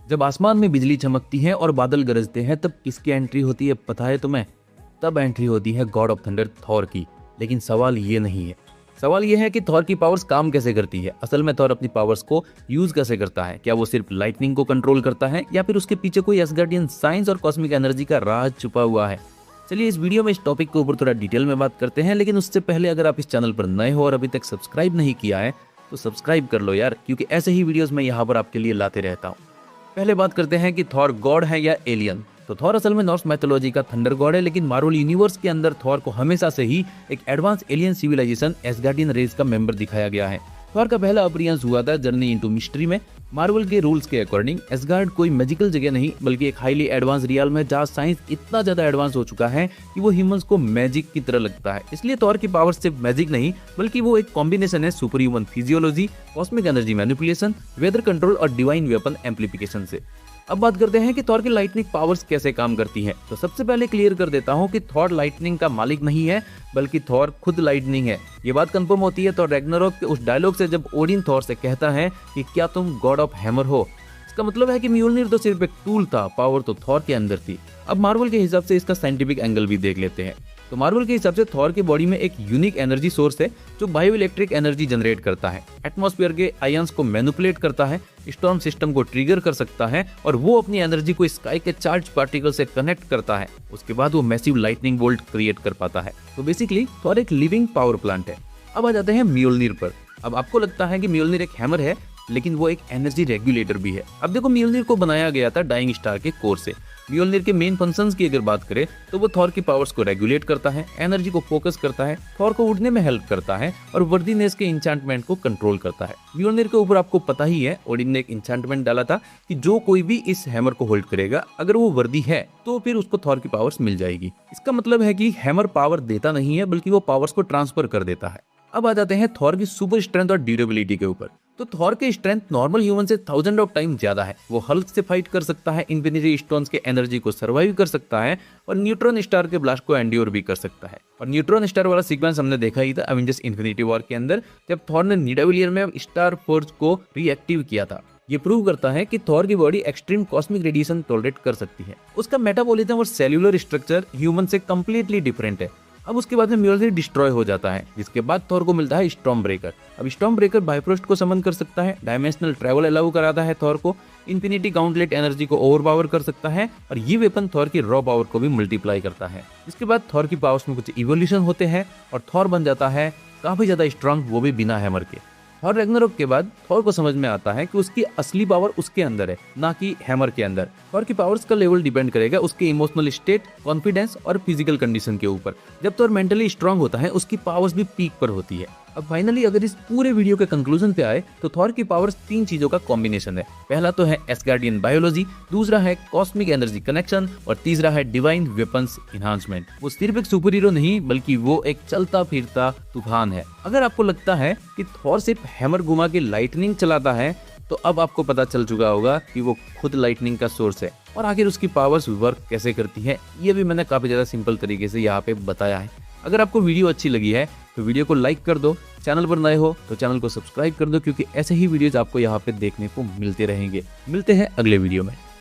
जब आसमान में बिजली चमकती है और बादल गरजते हैं तब किसकी एंट्री होती है पता है तुम्हें? तब एंट्री होती है गॉड ऑफ थंडर थॉर की। लेकिन सवाल ये नहीं है। सवाल ये है कि थॉर की पावर्स काम कैसे करती है। असल में थॉर अपनी पावर्स को यूज कैसे करता है? क्या वो सिर्फ लाइटनिंग को कंट्रोल करता है या फिर उसके पीछे कोई एसगार्डियन साइंस और कॉस्मिक एनर्जी का राज छुपा हुआ है? चलिए इस वीडियो में इस टॉपिक के ऊपर थोड़ा डिटेल में बात करते हैं, लेकिन उससे पहले अगर आप इस चैनल पर नए हो और अभी तक सब्सक्राइब नहीं किया है तो सब्सक्राइब कर लो यार, क्योंकि ऐसे ही वीडियोस मैं यहाँ पर आपके लिए लाते रहता हूँ। पहले बात करते हैं कि थॉर गॉड है या एलियन। तो थॉर असल में नॉर्स मैथोलॉजी का थंडर गॉड है, लेकिन मार्वल यूनिवर्स के अंदर थॉर को हमेशा से ही एक advance alien civilization Asgardian race का मेंबर दिखाया गया है। थॉर का पहला अपीयरेंस हुआ था जर्नी इनटू मिस्ट्री में। मार्वल के रूल्स के अकॉर्डिंग एसगार्ड कोई मैजिकल जगह नहीं बल्कि एक हाईली एडवांस रियल है जहाँ साइंस इतना ज्यादा एडवांस हो चुका है कि वो ह्यूमंस को मैजिक की तरह लगता है। इसलिए थॉर की पावर सिर्फ मैजिक नहीं बल्कि वो एक कॉम्बिनेशन है super human physiology, cosmic energy manipulation, weather control और डिवाइन वेपन एम्प्लीफिकेशन से। अब बात करते हैं कि थॉर की लाइटनिंग पावर्स कैसे काम करती हैं। तो सबसे पहले क्लियर कर देता हूं कि थॉर लाइटनिंग का मालिक नहीं है बल्कि थॉर खुद लाइटनिंग है। ये बात कंफर्म होती है थॉर रैग्नारोक के उस डायलॉग से जब ओडिन थॉर से कहता है कि क्या तुम गॉड ऑफ हैमर हो। इसका मतलब है कि म्योल्निर तो सिर्फ एक टूल था, पावर तो थॉर के अंदर थी। अब मार्वल के हिसाब से इसका साइंटिफिक एंगल भी देख लेते हैं। तो मार्वल के हिसाब से थॉर की बॉडी में एक यूनिक एनर्जी सोर्स है जो बायो इलेक्ट्रिक एनर्जी जनरेट करता है, एटमॉस्फेयर के आयंस को मैनिपुलेट करता है, स्टॉर्म सिस्टम को ट्रिगर कर सकता है और वो अपनी एनर्जी को स्काई के चार्ज पार्टिकल से कनेक्ट करता है। उसके बाद वो मैसिव लाइटनिंग बोल्ट क्रिएट कर पाता है। तो बेसिकली थॉर एक लिविंग पावर प्लांट है। अब आ जाते हैं म्योल्निर पर। अब आपको लगता है कि म्योल्निर एक हैमर है, लेकिन वो एक एनर्जी रेगुलेटर भी है। अब देखो, म्योल्निर को बनाया गया था डाइंग स्टार के कोर से। म्योल्निर के मेन फंक्शंस की अगर बात करें तो वो थॉर की पावर्स को रेगुलेट करता है, एनर्जी को फोकस करता है, थॉर को उड़ने में हेल्प करता है और वर्दीनेस के इंचांटमेंट को कंट्रोल करता है। म्योल्निर के ऊपर आपको पता ही है, ओडिन ने एक इंचांटमेंट डाला था कि जो कोई भी इस हैमर को होल्ड करेगा अगर वो वर्दी है तो फिर उसको थॉर की पावर्स मिल जाएगी। इसका मतलब है कि हैमर पावर देता नहीं है बल्कि वो पावर्स को ट्रांसफर कर देता है। अब आ जाते हैं थॉर की सुपर स्ट्रेंथ और ड्यूरेबिलिटी के ऊपर। तो थॉर की स्ट्रेंथ नॉर्मल ह्यूमन से 1000 ऑफ टाइम ज्यादा है। वो हल्क से फाइट कर सकता है, इन्फिनिटी स्टोन्स के एनर्जी को सर्वाइव कर सकता है और न्यूट्रॉन स्टार के ब्लास्ट को एंड्योर भी कर सकता है। और न्यूट्रॉन स्टार वाला सीक्वेंस हमने देखा ही था एवेंजर्स इन्फिनिटी वॉर के अंदर, जब थॉर ने निडाविलियर में स्टार फोर्स को रिएक्टिव किया था। ये प्रूव करता है कि थॉर की body extreme cosmic radiation tolerate कर सकती है। उसका मेटाबॉलिज्म और सेल्यूलर स्ट्रक्चर ह्यूमन से कंप्लीटली डिफरेंट है। अब उसके बाद में म्योल्निर डिस्ट्रॉय हो जाता है, जिसके बाद थॉर को मिलता है स्टॉर्म ब्रेकर। अब स्टॉर्म ब्रेकर बाइफ्रोस्ट को समन कर सकता है, डायमेंशनल ट्रैवल अलाउ कराता है थॉर को, इन्फिनिटी गाउंटलेट एनर्जी को ओवरपावर कर सकता है और ये वेपन थॉर की रॉ पावर को भी मल्टीप्लाई करता है। इसके बाद थॉर की पावर्स में कुछ इवोल्यूशन होते हैं और थॉर बन जाता है काफी ज्यादा स्ट्रांग, वो भी बिना हैमर के। थॉर रैग्नारोक के बाद थॉर को समझ में आता है कि उसकी असली पावर उसके अंदर है, ना कि हैमर के अंदर। थॉर की पावर्स का लेवल डिपेंड करेगा उसके इमोशनल स्टेट, कॉन्फिडेंस और फिजिकल कंडीशन के ऊपर। जब थॉर मेंटली स्ट्रांग होता है उसकी पावर्स भी पीक पर होती है। अब फाइनली अगर इस पूरे वीडियो के कंक्लूजन पे आए तो थॉर की पावर्स 3 चीजों का कॉम्बिनेशन है। पहला तो है एसगार्डियन बायोलॉजी, दूसरा है कॉस्मिक एनर्जी कनेक्शन और तीसरा है डिवाइन वेपन्स इन्हांसमेंट। वो सिर्फ एक सुपर हीरो नहीं बल्कि वो एक चलता फिरता तूफान है। अगर आपको लगता है कि थॉर सिर्फ हैमर घुमा के लाइटनिंग चलाता है तो अब आपको पता चल चुका होगा कि वो खुद लाइटनिंग का सोर्स है। और आखिर उसकी पावर्स वर्क कैसे करती है ये भी मैंने काफी ज्यादा सिंपल तरीके से यहाँ पे बताया है। अगर आपको वीडियो अच्छी लगी है तो वीडियो को लाइक कर दो, चैनल पर नए हो तो चैनल को सब्सक्राइब कर दो, क्योंकि ऐसे ही वीडियोज आपको यहाँ पे देखने को मिलते रहेंगे। मिलते हैं अगले वीडियो में।